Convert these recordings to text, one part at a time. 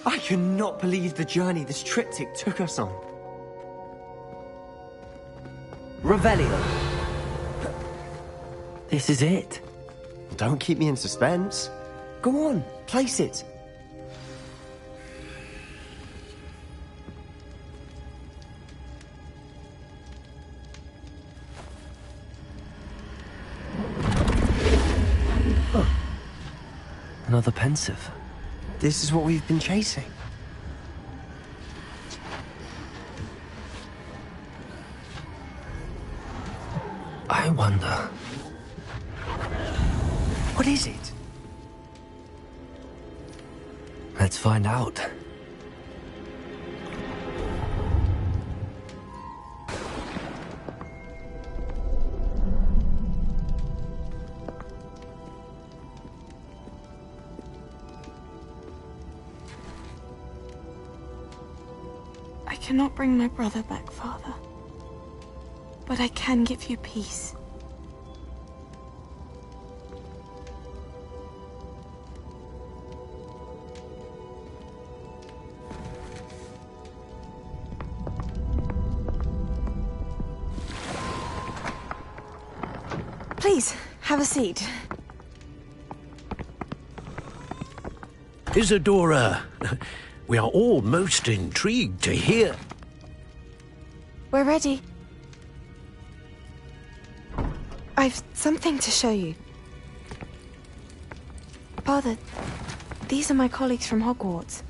I cannot believe the journey this triptych took us on. Revelio. This is it. Don't keep me in suspense. Go on, place it. Another pensive. This is what we've been chasing. I wonder... What is it? Let's find out. I cannot bring my brother back, Father. But I can give you peace. Please, have a seat. Isadora, we are all most intrigued to hear. We're ready. I've something to show you. Father, these are my colleagues from Hogwarts.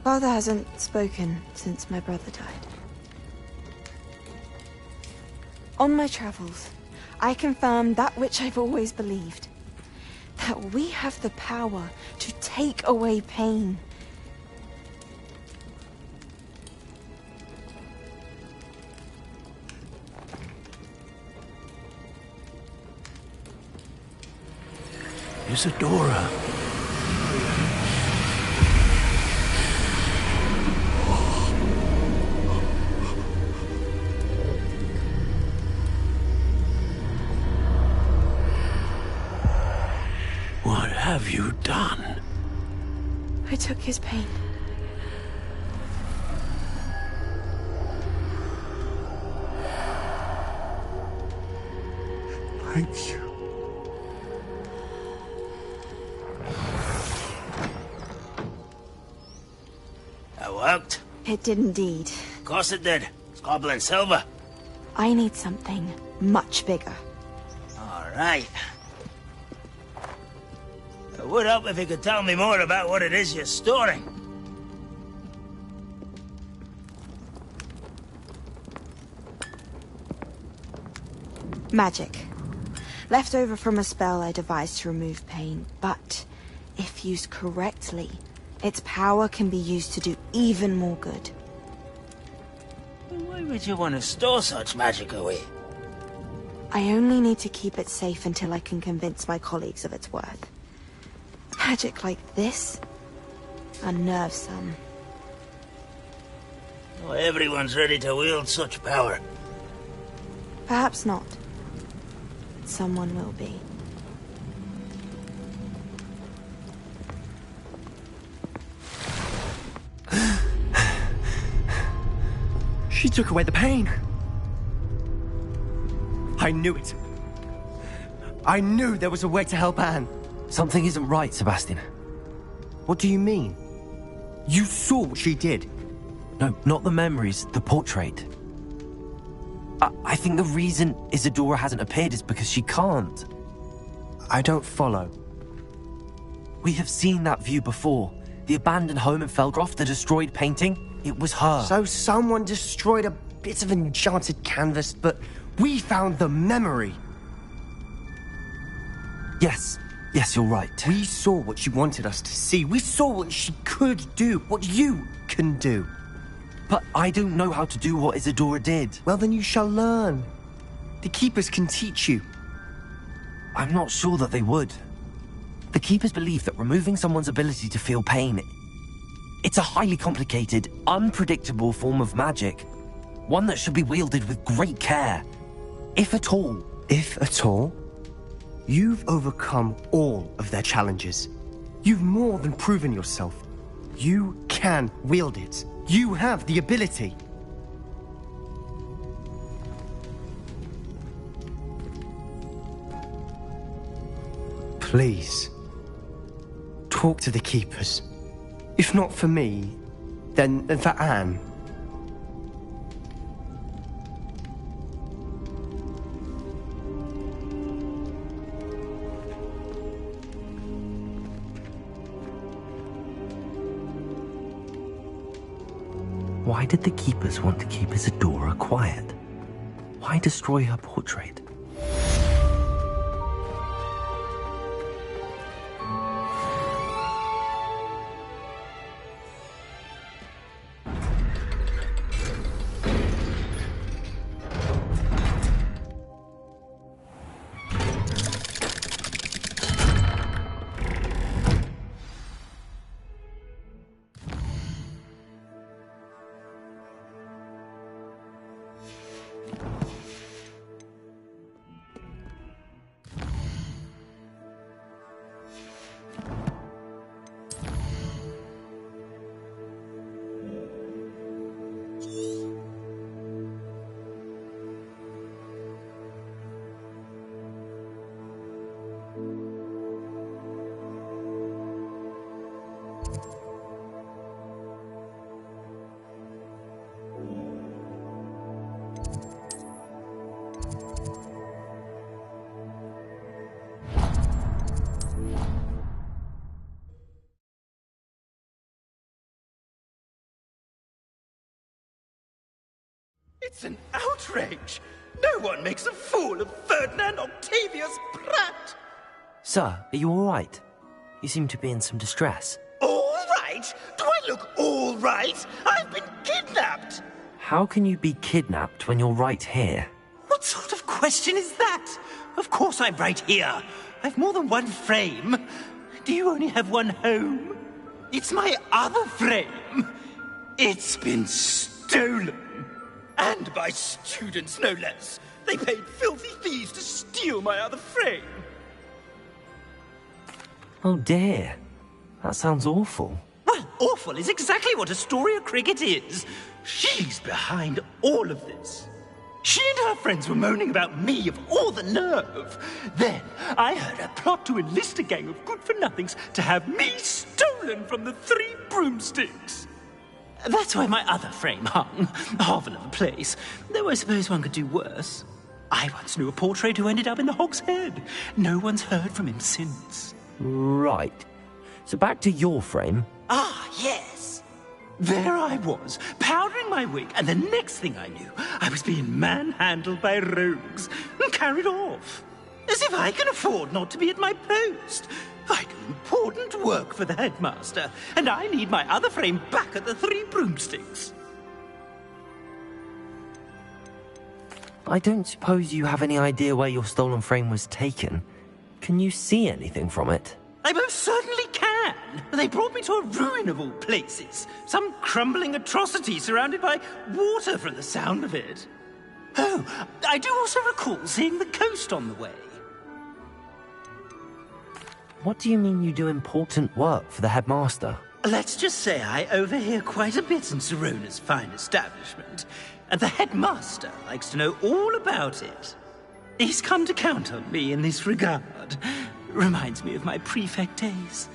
Father hasn't spoken since my brother died. On my travels, I confirmed that which I've always believed. That we have the power to take away pain. Isadora. What have you done? I took his pain. Thank you. That worked? It did indeed. Of course it did. It's goblin silver. I need something much bigger. All right. It would help if you could tell me more about what it is you're storing. Magic. Left over from a spell I devised to remove pain, but if used correctly, its power can be used to do even more good. Why would you want to store such magic away? I only need to keep it safe until I can convince my colleagues of its worth. Magic like this unnerves some. Not everyone's ready to wield such power. Perhaps not. Someone will be. She took away the pain. I knew it. I knew there was a way to help Anne. Something isn't right, Sebastian. What do you mean? You saw what she did. No, not the memories, the portrait. I think the reason Isadora hasn't appeared is because she can't. I don't follow. We have seen that view before. The abandoned home in Felgroth, the destroyed painting, it was her. So someone destroyed a bit of enchanted canvas, but we found the memory. Yes, you're right. We saw what she wanted us to see. We saw what she could do, what you can do. But I don't know how to do what Isadora did. Well, then you shall learn. The Keepers can teach you. I'm not sure that they would. The Keepers believe that removing someone's ability to feel pain, it's a highly complicated, unpredictable form of magic. One that should be wielded with great care. If at all. If at all? You've overcome all of their challenges. You've more than proven yourself. You can wield it. You have the ability. Please, talk to the Keepers. If not for me, then for Anne. Why did the Keepers want to keep Isadora quiet? Why destroy her portrait? It's an outrage! No one makes a fool of Ferdinand Octavius Pratt! Sir, are you all right? You seem to be in some distress. All right? Do I look all right? I've been kidnapped! How can you be kidnapped when you're right here? What sort of question is that? Of course I'm right here. I've more than one frame. Do you only have one home? It's my other frame. It's been stolen. And by students, no less. They paid filthy thieves to steal my other frame. Oh dear. That sounds awful. Well, awful is exactly what Astoria Cricket is. She's behind all of this. She and her friends were moaning about me of all the nerve. Then I heard her plot to enlist a gang of good-for-nothings to have me stolen from the Three Broomsticks. That's why my other frame hung. A hovel of a place. Though I suppose one could do worse. I once knew a portrait who ended up in the Hog's Head. No one's heard from him since. Right. So back to your frame. Ah, yes. There I was, powdering my wig, and the next thing I knew, I was being manhandled by rogues and carried off. As if I can afford not to be at my post. I do important work for the headmaster, and I need my other frame back at the Three Broomsticks. I don't suppose you have any idea where your stolen frame was taken. Can you see anything from it? I most certainly can. They brought me to a ruin of all places. Some crumbling atrocity surrounded by water from the sound of it. Oh, I do also recall seeing the coast on the way. What do you mean you do important work for the headmaster? Let's just say I overhear quite a bit in Sirona's fine establishment, and the headmaster likes to know all about it. He's come to count on me in this regard. Reminds me of my prefect days.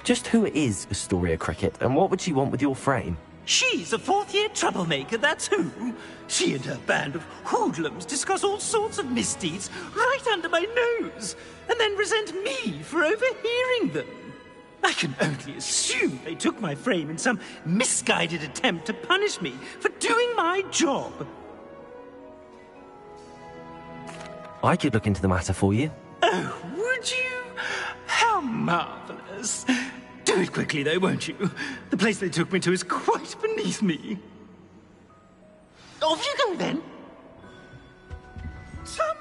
Just who is Astoria Cricket, and what would she want with your frame? She's a fourth-year troublemaker, that's who. She and her band of hoodlums discuss all sorts of misdeeds right under my nose, and then resent me for overhearing them. I can only assume they took my frame in some misguided attempt to punish me for doing my job. I could look into the matter for you. Oh, would you? How marvelous. Do it quickly, though, won't you? The place they took me to is quite beneath me. Off you go, then. Somebody...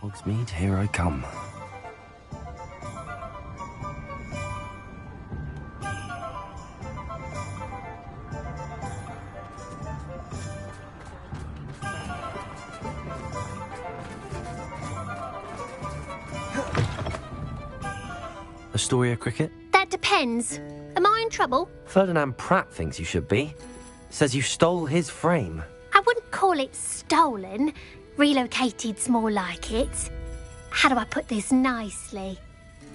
Hogsmeade, here I come. Astoria Cricket? That depends. Am I in trouble? Ferdinand Pratt thinks you should be. Says you stole his frame. I wouldn't call it stolen. Relocated's more like it. How do I put this nicely?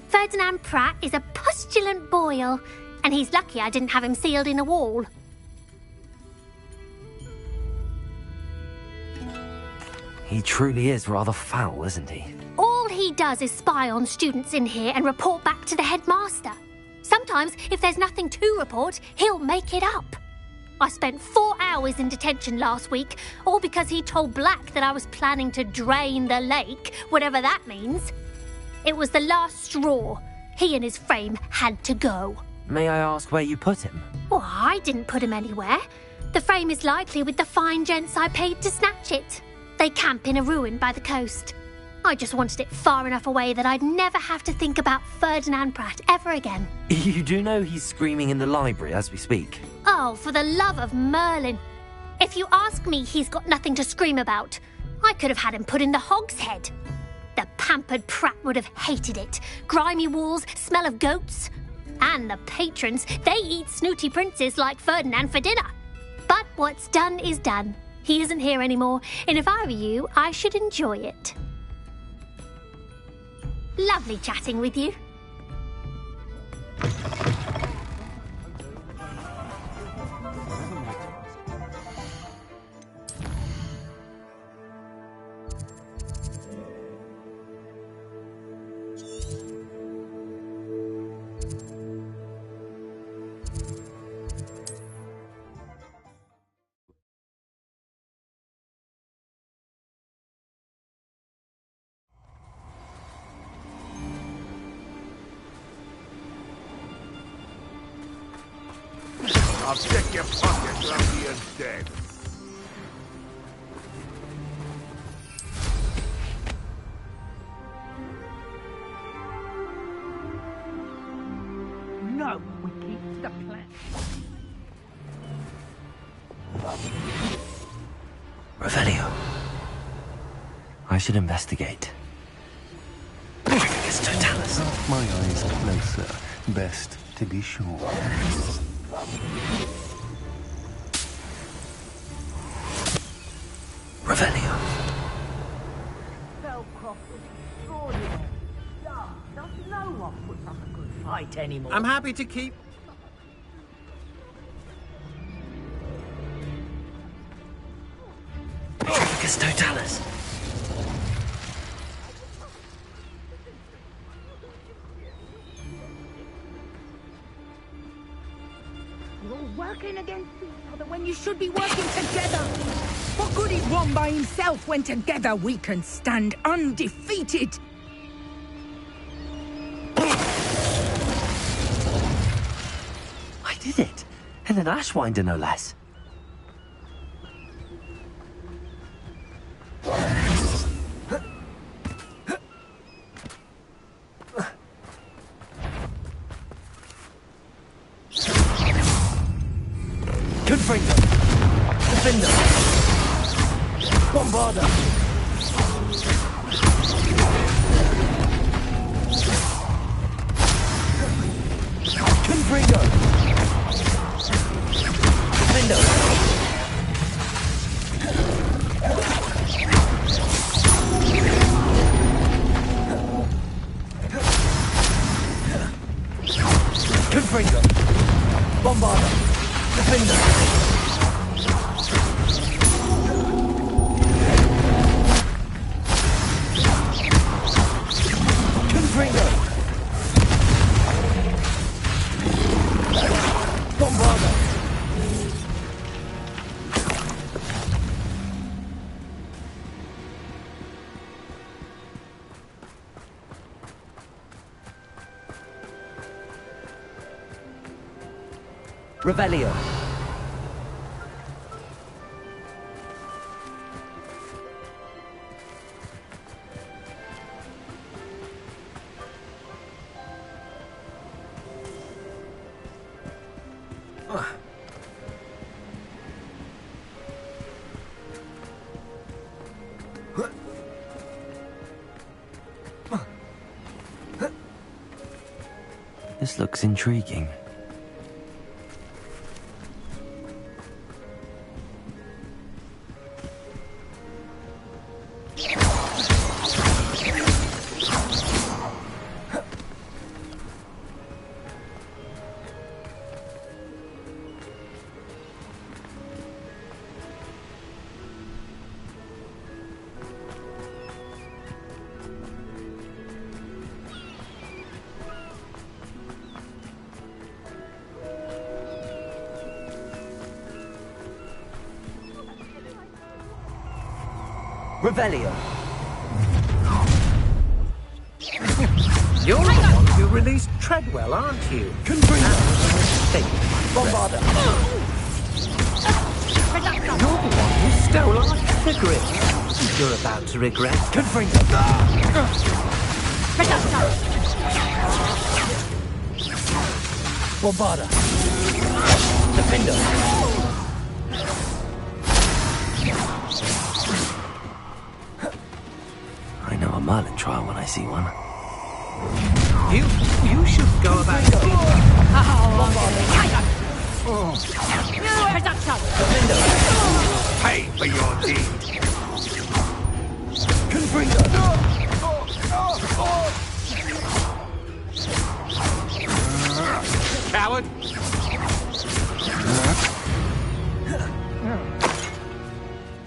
Ferdinand Pratt is a postulant boil, and he's lucky I didn't have him sealed in a wall. He truly is rather foul, isn't he? All he does is spy on students in here and report back to the headmaster. Sometimes, if there's nothing to report, he'll make it up. I spent 4 hours in detention last week, all because he told Black that I was planning to drain the lake, whatever that means. It was the last straw. He and his frame had to go. May I ask where you put him? Well, I didn't put him anywhere. The frame is likely with the fine gents I paid to snatch it. They camp in a ruin by the coast. I just wanted it far enough away that I'd never have to think about Ferdinand Pratt ever again. You do know he's screaming in the library as we speak. Oh, for the love of Merlin. If you ask me, he's got nothing to scream about. I could have had him put in the hogshead. The pampered Pratt would have hated it. Grimy walls, smell of goats. And the patrons, they eat snooty princes like Ferdinand for dinner. But what's done is done. He isn't here anymore, and if I were you, I should enjoy it. Lovely chatting with you. I'll check your pockets, lucky and dead. No, we keep to the plan. Revelio. I should investigate. Tricus totalis. My eyes closer. Best to be sure. Revelio. Spellcroft was extraordinary. Does no one put up a good fight anymore? I'm happy to keep... Tricus totalis. You're working against each other when you should be working together. What good is one by himself when together we can stand undefeated? I did it. And an Ashwinder, no less. Confringo. Defender. Bombarder. Confringo. Defender. Confringo. Bombarder. Defender. Confringo. Bombarder. Revelio. This looks intriguing. Revelio. You're the one who released Treadwell, aren't you? Confringo. Bombarda. You're the one who stole our hippogriff. You're about to regret. Confringo. Bombarda. Defender. I know a Merlin trial when I see one. You should go about Pay for your deed. Confringo. Coward.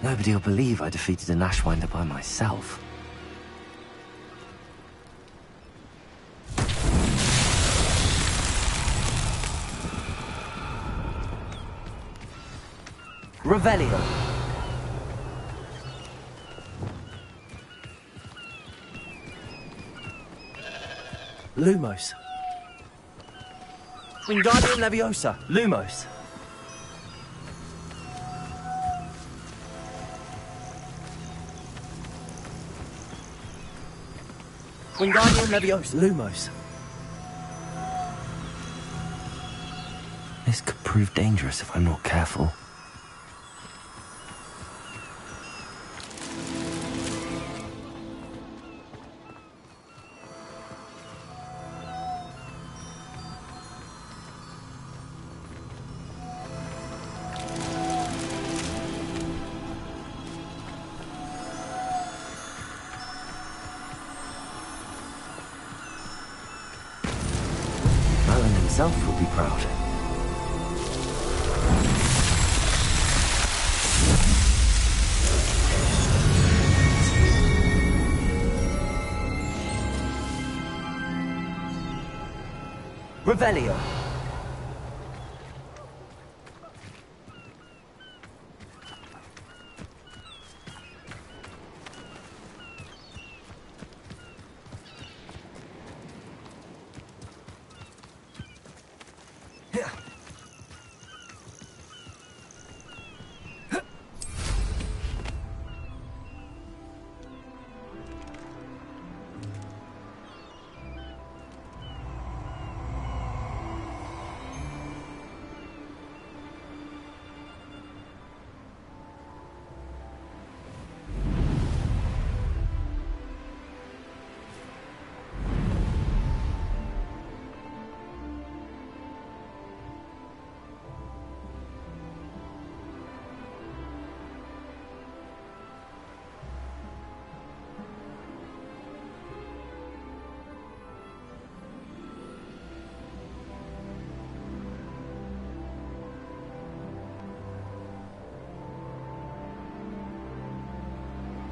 Nobody will believe I defeated an Ashwinder by myself. Revelio. Lumos. Wingardium Leviosa. Lumos. Wingardium Leviosa. Lumos. This could prove dangerous if I'm not careful. Merlin himself will be proud. Revelio.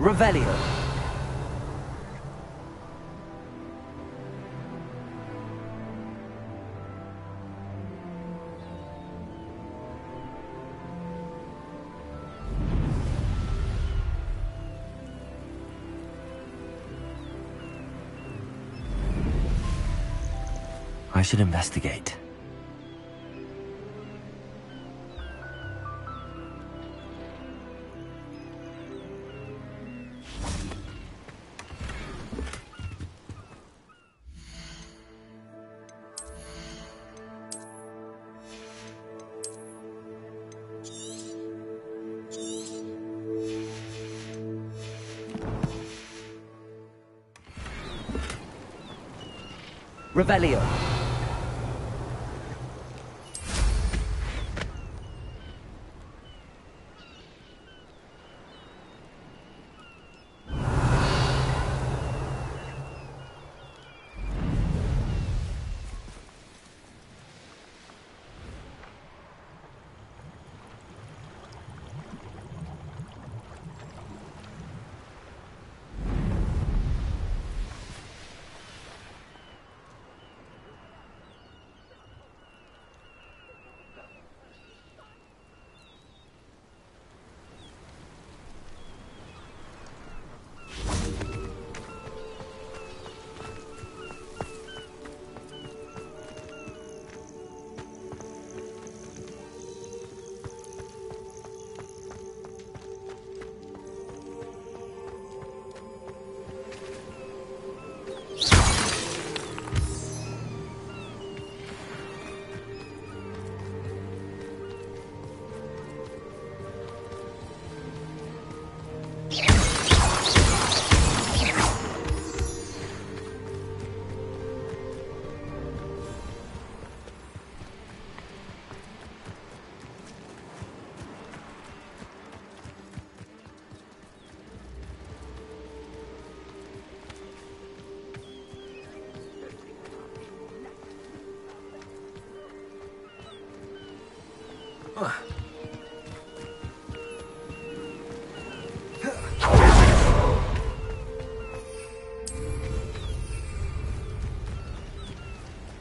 Revelio. I should investigate. Revelio.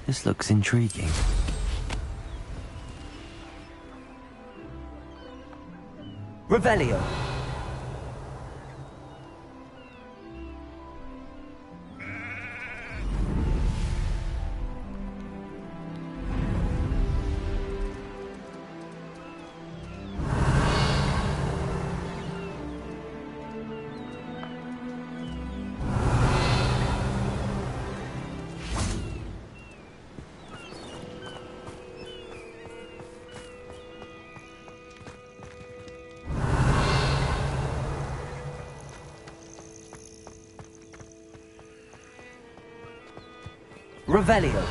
This looks intriguing. Revelio. Revelio.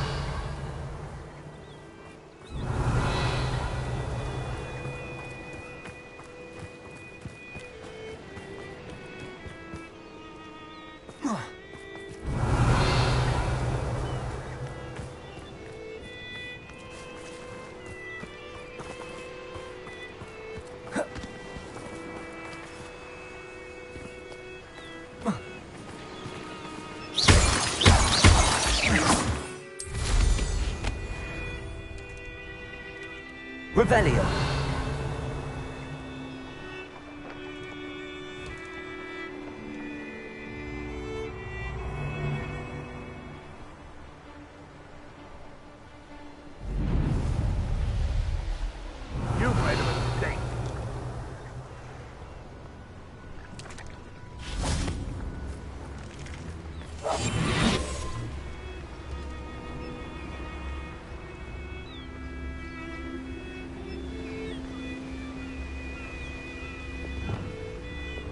Revelio. You made a mistake.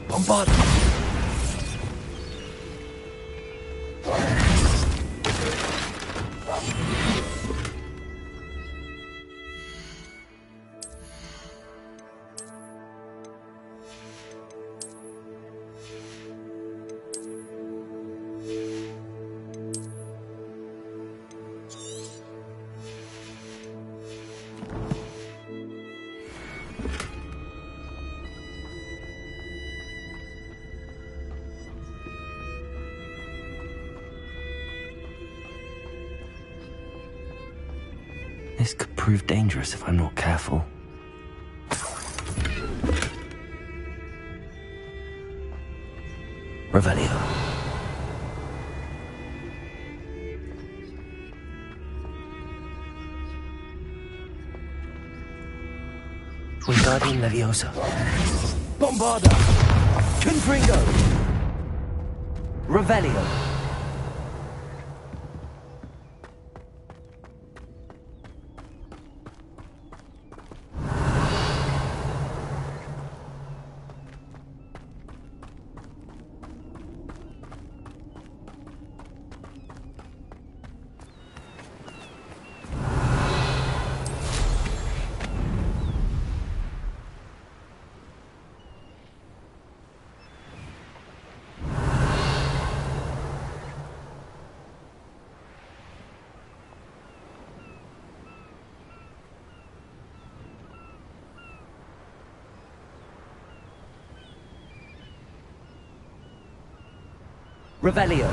Bombard. This could prove dangerous if I'm not careful. Revelio. Wingardium Leviosa. Bombarda. Confringo. Revelio. Revelio.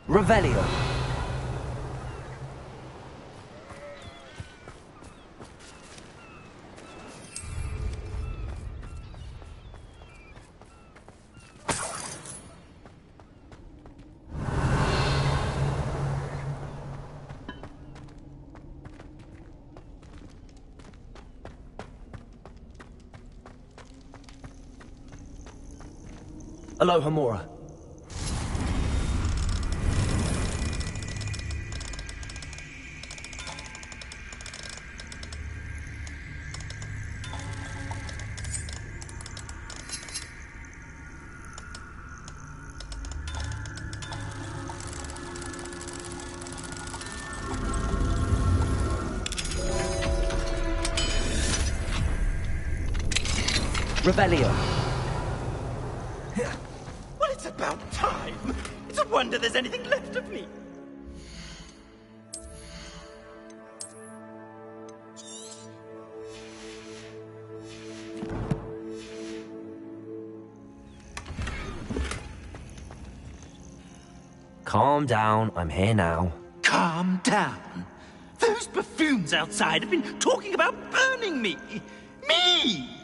Revelio. Aloha Mora. Rebellion. Well, it's about time. It's a wonder there's anything left of me. Calm down, I'm here now. Calm down. Those buffoons outside have been talking about burning me. Me!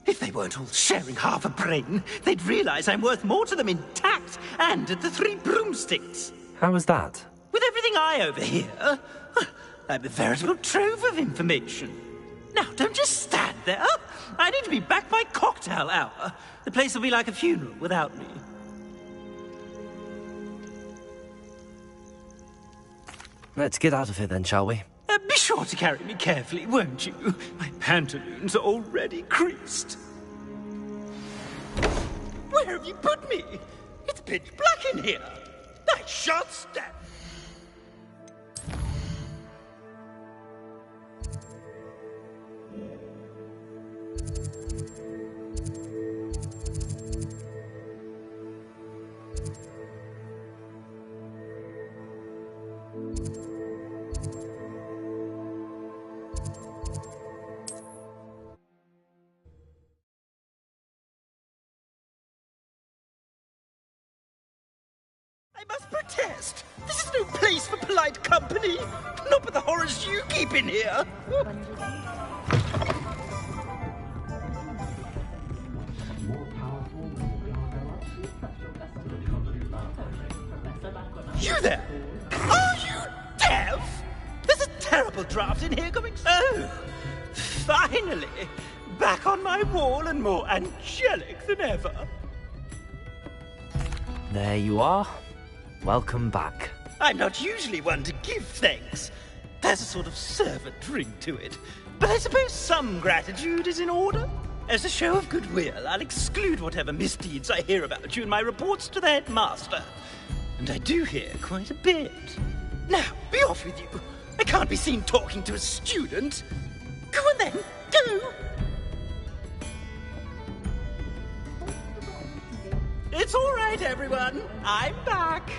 If they weren't all sharing half a brain, they'd realize I'm worth more to them intact and at the Three Broomsticks. How was that? With everything I overhear, I'm a veritable trove of information. Now, don't just stand there. I need to be back by cocktail hour. The place will be like a funeral without me. Let's get out of here then, shall we? Be sure to carry me carefully, won't you? My pantaloons are already creased. Where have you put me? It's pitch black in here. I shan't stand. I must protest! This is no place for polite company! Not with the horrors you keep in here! You there! Are you deaf? There's a terrible draft in here coming. Oh! Finally! Back on my wall and more angelic than ever. There you are. Welcome back. I'm not usually one to give thanks. There's a sort of servant ring to it. But I suppose some gratitude is in order. As a show of goodwill, I'll exclude whatever misdeeds I hear about you in my reports to the headmaster. And I do hear quite a bit. Now, be off with you. I can't be seen talking to a student. Go on then, go! It's all right, everyone. I'm back.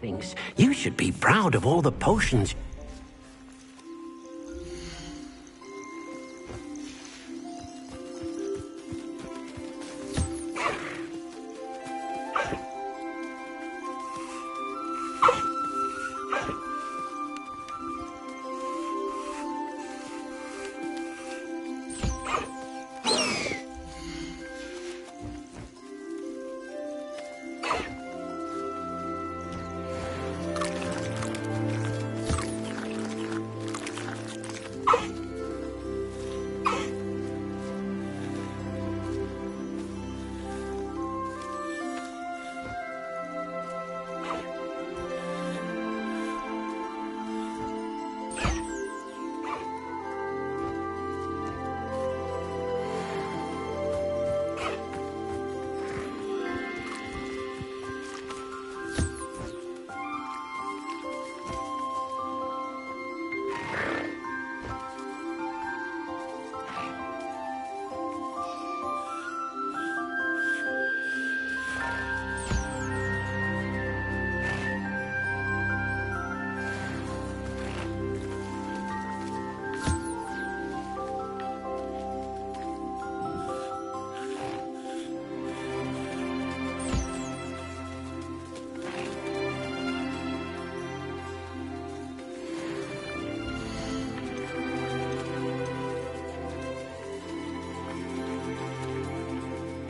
Thinks you should be proud of all the potions.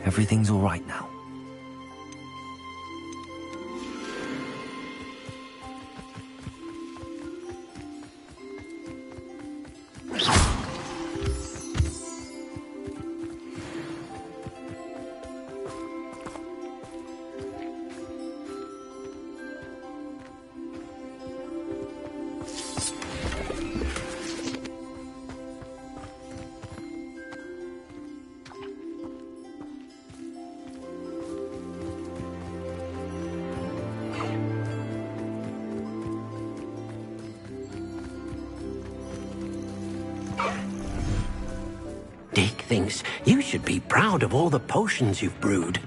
Everything's all right now. Dick thinks you should be proud of all the potions you've brewed.